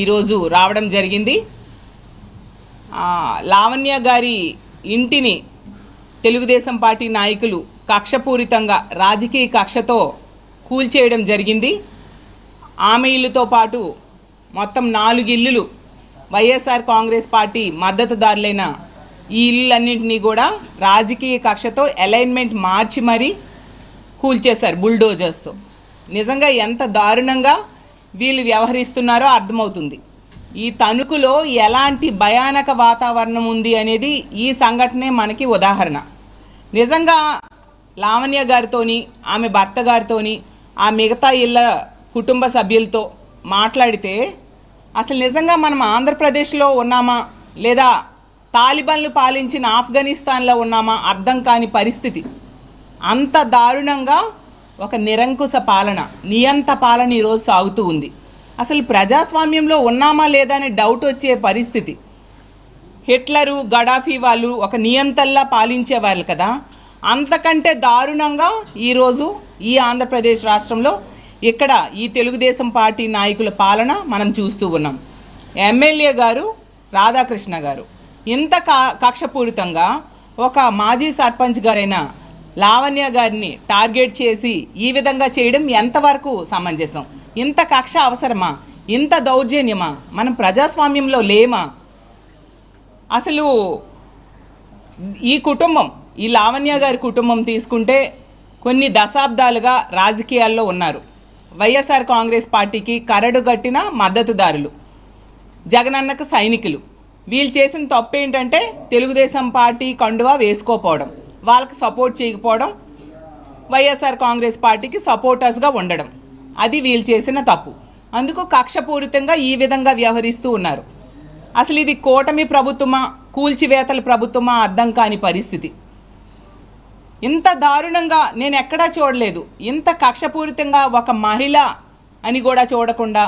ఈరోజు రావడం జరిగింది. లావణ్య గారి ఇంటిని తెలుగుదేశం పార్టీ నాయకులు కక్షపూరితంగా రాజకీయ కక్షతో కూల్చేయడం జరిగింది. ఆమె ఇల్లుతో పాటు మొత్తం 4 ఇల్లులు వైఎస్ఆర్ కాంగ్రెస్ పార్టీ మద్దతుదారులైన ఈ ఇళ్ళన్నింటినీ కూడా రాజకీయ కక్షతో అలైన్మెంట్ మార్చి మరీ కూల్చేశారు బుల్డోజర్స్తో. నిజంగా ఎంత దారుణంగా వీళ్ళు వ్యవహరిస్తున్నారో అర్థమవుతుంది. ఈ తణుకులో ఎలాంటి భయానక వాతావరణం ఉంది అనేది ఈ సంఘటనే మనకి ఉదాహరణ. నిజంగా లావణ్య గారితోని, ఆమె భర్త గారితోని, ఆ మిగతా ఇళ్ళ కుటుంబ సభ్యులతో మాట్లాడితే అసలు నిజంగా మనం ఆంధ్రప్రదేశ్లో ఉన్నామా లేదా తాలిబాన్లు పాలించిన ఆఫ్ఘనిస్తాన్లో ఉన్నామా అర్థం కాని పరిస్థితి. అంత దారుణంగా ఒక నిరంకుశ పాలన, నియంత పాలన ఈరోజు సాగుతూ ఉంది. అసలు ప్రజాస్వామ్యంలో ఉన్నామా లేదా అనే డౌట్ వచ్చే పరిస్థితి. హిట్లరు, గడాఫీ వాళ్ళు ఒక నియంతల్లా పాలించేవాళ్ళు కదా, అంతకంటే దారుణంగా ఈరోజు ఈ ఆంధ్రప్రదేశ్ రాష్ట్రంలో ఇక్కడ ఈ తెలుగుదేశం పార్టీ నాయకుల పాలన మనం చూస్తూ ఉన్నాం. ఎమ్మెల్యే గారు రాధాకృష్ణ గారు ఇంత కక్షపూరితంగా ఒక మాజీ సర్పంచ్ గారైన లావణ్య గారిని టార్గెట్ చేసి ఈ విధంగా చేయడం ఎంతవరకు సమంజసం? ఇంత కక్ష అవసరమా? ఇంత దౌర్జన్యమా? మనం ప్రజాస్వామ్యంలో లేమా? అసలు ఈ కుటుంబం, ఈ లావణ్య గారి కుటుంబం తీసుకుంటే కొన్ని దశాబ్దాలుగా రాజకీయాల్లో ఉన్నారు. వైఎస్ఆర్ కాంగ్రెస్ పార్టీకి కరడుగట్టిన మద్దతుదారులు, జగనన్నకు సైనికులు. వీళ్ళు చేసిన తప్పు ఏంటంటే తెలుగుదేశం పార్టీ కండువా వేసుకోపోవడం, వాళ్ళకి సపోర్ట్ చేయకపోవడం, వైఎస్ఆర్ కాంగ్రెస్ పార్టీకి సపోర్టర్స్గా ఉండడం. అది వీళ్ళు చేసిన తప్పు. అందుకు కక్షపూరితంగా ఈ విధంగా వ్యవహరిస్తూ ఉన్నారు. అసలు ఇది కూటమి ప్రభుత్వమా, కూల్చివేతల ప్రభుత్వమా అర్థం కాని పరిస్థితి. ఇంత దారుణంగా నేను ఎక్కడా చూడలేదు. ఇంత కక్షపూరితంగా ఒక మహిళ అని కూడా చూడకుండా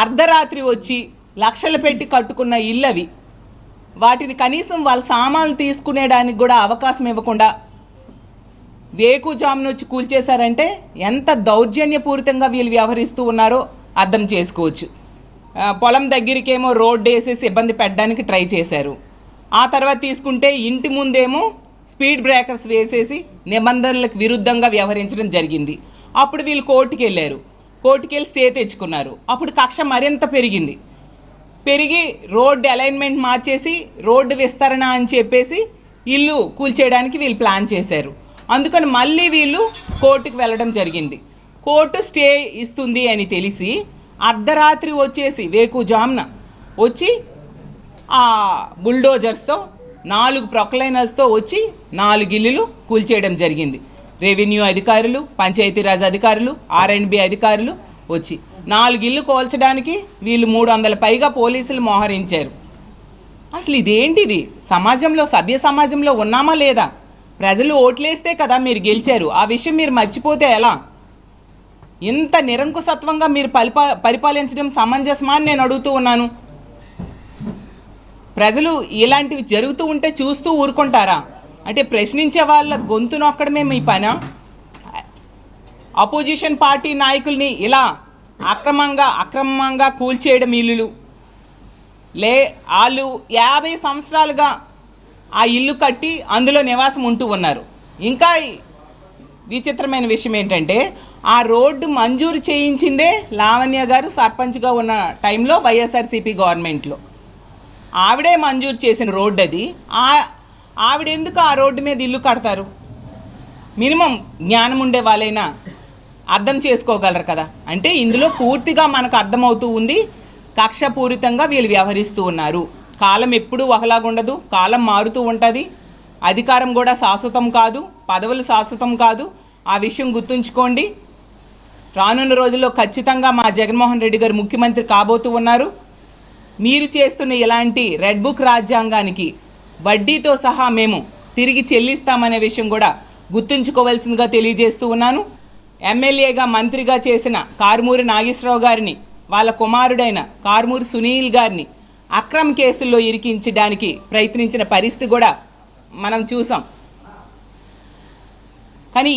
అర్ధరాత్రి వచ్చి లక్షలు పెట్టి కట్టుకున్న ఇళ్ళవి, వాటిని కనీసం వాళ్ళ సామాన్లు తీసుకునేడానికి కూడా అవకాశం ఇవ్వకుండా వేకుజామున వచ్చి కూల్చేశారంటే ఎంత దౌర్జన్యపూరితంగా వీళ్ళు వ్యవహరిస్తూ ఉన్నారో అర్థం చేసుకోవచ్చు. పొలం దగ్గరికేమో రోడ్డు వేసేసి ఇబ్బంది పెట్టడానికి ట్రై చేశారు. ఆ తర్వాత తీసుకుంటే ఇంటి ముందేమో స్పీడ్ బ్రేకర్స్ వేసేసి నిబంధనలకు విరుద్ధంగా వ్యవహరించడం జరిగింది. అప్పుడు వీళ్ళు కోర్టుకి వెళ్ళారు. కోర్టుకి వెళ్ళి స్టే తెచ్చుకున్నారు. అప్పుడు కక్ష మరింత పెరిగి రోడ్డు అలైన్మెంట్ మార్చేసి రోడ్డు విస్తరణ అని చెప్పేసి ఇల్లు కూల్చేయడానికి వీళ్ళు ప్లాన్ చేశారు. అందుకని మళ్ళీ వీళ్ళు కోర్టుకు వెళ్ళడం జరిగింది. కోర్టు స్టే ఇస్తుంది అని తెలిసి అర్ధరాత్రి వచ్చేసి వేకుజామున వచ్చి ఆ బుల్డోజర్స్తో 4 ప్రొక్లైనర్స్తో వచ్చి 4 ఇల్లులు కూల్చేయడం జరిగింది. రెవెన్యూ అధికారులు, పంచాయతీరాజ్ అధికారులు, R&B అధికారులు వచ్చి 4 ఇల్లు కోల్చడానికి వీళ్ళు 300 పైగా పోలీసులు మోహరించారు. అసలు ఇదేంటిది? సమాజంలో, సభ్య సమాజంలో ఉన్నామా లేదా? ప్రజలు ఓట్లేస్తే కదా మీరు గెలిచారు. ఆ విషయం మీరు మర్చిపోతే ఎలా? ఇంత నిరంకుశత్వంగా మీరు పరిపాలించడం సమంజసమా అని నేను అడుగుతూ ఉన్నాను. ప్రజలు ఇలాంటివి జరుగుతూ ఉంటే చూస్తూ ఊరుకుంటారా? అంటే ప్రశ్నించే వాళ్ళ గొంతు నొక్కడమే మీ పనా? అపోజిషన్ పార్టీ నాయకుల్ని ఇలా అక్రమంగా కూల్చేయడం ఇల్లులు. వాళ్ళు 50 సంవత్సరాలుగా ఆ ఇల్లు కట్టి అందులో నివాసం ఉంటూ ఉన్నారు. ఇంకా విచిత్రమైన విషయం ఏంటంటే ఆ రోడ్డు మంజూరు చేయించిందే లావణ్య గారు సర్పంచ్గా ఉన్న టైంలో వైఎస్ఆర్సీపీ గవర్నమెంట్లో. ఆవిడే మంజూరు చేసిన రోడ్డు అది. ఆవిడెందుకు ఆ రోడ్డు మీద ఇల్లు కడతారు? మినిమం జ్ఞానం ఉండే వాళ్ళైనా అర్థం చేసుకోగలరు కదా. అంటే ఇందులో పూర్తిగా మనకు అర్థమవుతూ ఉంది కక్షపూరితంగా వీళ్ళు వ్యవహరిస్తూ ఉన్నారు. కాలం ఎప్పుడూ ఒకలాగుండదు, కాలం మారుతూ ఉంటుంది. అధికారం కూడా శాశ్వతం కాదు, పదవులు శాశ్వతం కాదు. ఆ విషయం గుర్తుంచుకోండి. రానున్న రోజుల్లో ఖచ్చితంగా మా జగన్మోహన్ రెడ్డి గారు ముఖ్యమంత్రి కాబోతూ ఉన్నారు. మీరు చేస్తున్న ఇలాంటి రెడ్ బుక్ రాజ్యాంగానికి వడ్డీతో సహా మేము తిరిగి చెల్లిస్తామనే విషయం కూడా గుర్తుంచుకోవాల్సిందిగా తెలియజేస్తూ ఉన్నాను. ఎమ్మెల్యేగా, మంత్రిగా చేసిన కారుమూరి నాగేశ్వరరావు గారిని, వాళ్ళ కుమారుడైన కారుమూరి సునీల్ గారిని అక్రమ కేసుల్లో ఇరికించడానికి ప్రయత్నించిన పరిస్థితి కూడా మనం చూసాం. కానీ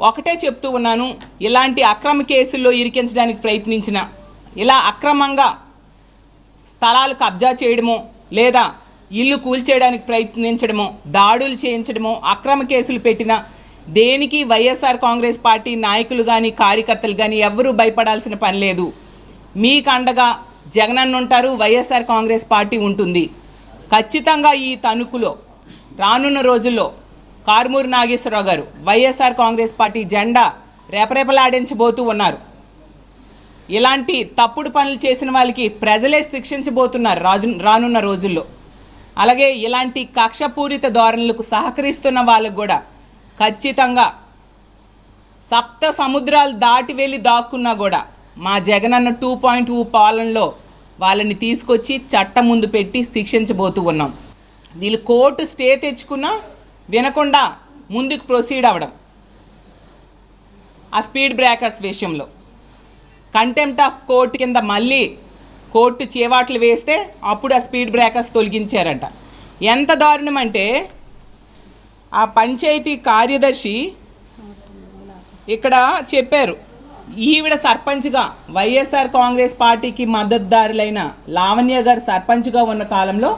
ఒకటే చెప్తూ ఉన్నాను, ఇలాంటి అక్రమ కేసుల్లో ఇరికించడానికి ప్రయత్నించిన ఇలా అక్రమంగా స్థలాలు కబ్జా చేయడమో లేదా ఇల్లు కూల్చేయడానికి ప్రయత్నించడమో దాడులు చేయించడమో అక్రమ కేసులు పెట్టిన దేనికి వైఎస్ఆర్ కాంగ్రెస్ పార్టీ నాయకులు కానీ కార్యకర్తలు కానీ ఎవ్వరూ భయపడాల్సిన పని లేదు. మీకు అండగా జగనన్న ఉంటారు, వైఎస్ఆర్ కాంగ్రెస్ పార్టీ ఉంటుంది. ఖచ్చితంగా ఈ తణుకులో రానున్న రోజుల్లో కారుమూరి నాగేశ్వరరావు గారు వైఎస్ఆర్ కాంగ్రెస్ పార్టీ జెండా రేపరేపలాడించబోతూ ఉన్నారు. ఇలాంటి తప్పుడు పనులు చేసిన వాళ్ళకి ప్రజలే శిక్షించబోతున్నారు రానున్న రోజుల్లో. అలాగే ఇలాంటి కక్షపూరిత ధోరణులకు సహకరిస్తున్న వాళ్ళకు కూడా ఖచ్చితంగా సప్త సముద్రాలు దాటి వెళ్ళి దాక్కున్నా కూడా మా జగనన్న 2.0 పాలనలో వాళ్ళని తీసుకొచ్చి చట్టం ముందు పెట్టి శిక్షించబోతూ ఉన్నాం. వీళ్ళు కోర్టు స్టే తెచ్చుకున్నా వినకుండా ముందుకు ప్రొసీడ్ అవ్వడం, ఆ స్పీడ్ బ్రేకర్స్ విషయంలో కంటెంప్ట్ ఆఫ్ కోర్టు కింద మళ్ళీ కోర్టు చేవాట్లు వేస్తే అప్పుడు ఆ స్పీడ్ బ్రేకర్స్ తొలగించారంట. ఎంత దారుణం అంటే ఆ పంచాయతీ కార్యదర్శి ఇక్కడ చెప్పారు, ఈవిడ సర్పంచ్గా వైఎస్ఆర్ కాంగ్రెస్ పార్టీకి మద్దతుదారులైన లావణ్య గారు సర్పంచ్గా ఉన్న కాలంలో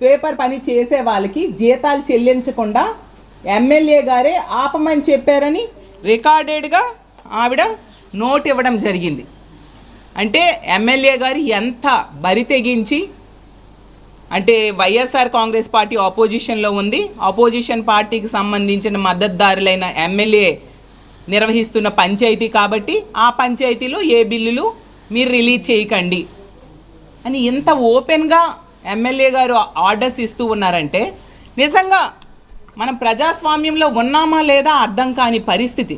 స్వీపర్ పని చేసే వాళ్ళకి జీతాలు చెల్లించకుండా ఎమ్మెల్యే గారే ఆపమని చెప్పారని రికార్డెడ్గా ఆవిడ నోట్ ఇవ్వడం జరిగింది. అంటే ఎమ్మెల్యే గారు ఎంత బరి తెగించి, అంటే వైఎస్ఆర్ కాంగ్రెస్ పార్టీ ఆపోజిషన్లో ఉంది, ఆపోజిషన్ పార్టీకి సంబంధించిన మద్దతుదారులైన ఎమ్మెల్యే నిర్వహిస్తున్న పంచాయతీ కాబట్టి ఆ పంచాయతీలో ఏ బిల్లులు మీరు రిలీజ్ చేయకండి అని ఇంత ఓపెన్గా ఎమ్మెల్యే గారు ఆర్డర్స్ ఇస్తూ ఉన్నారంటే నిజంగా మనం ప్రజాస్వామ్యంలో ఉన్నామా లేదా అర్థం కాని పరిస్థితి.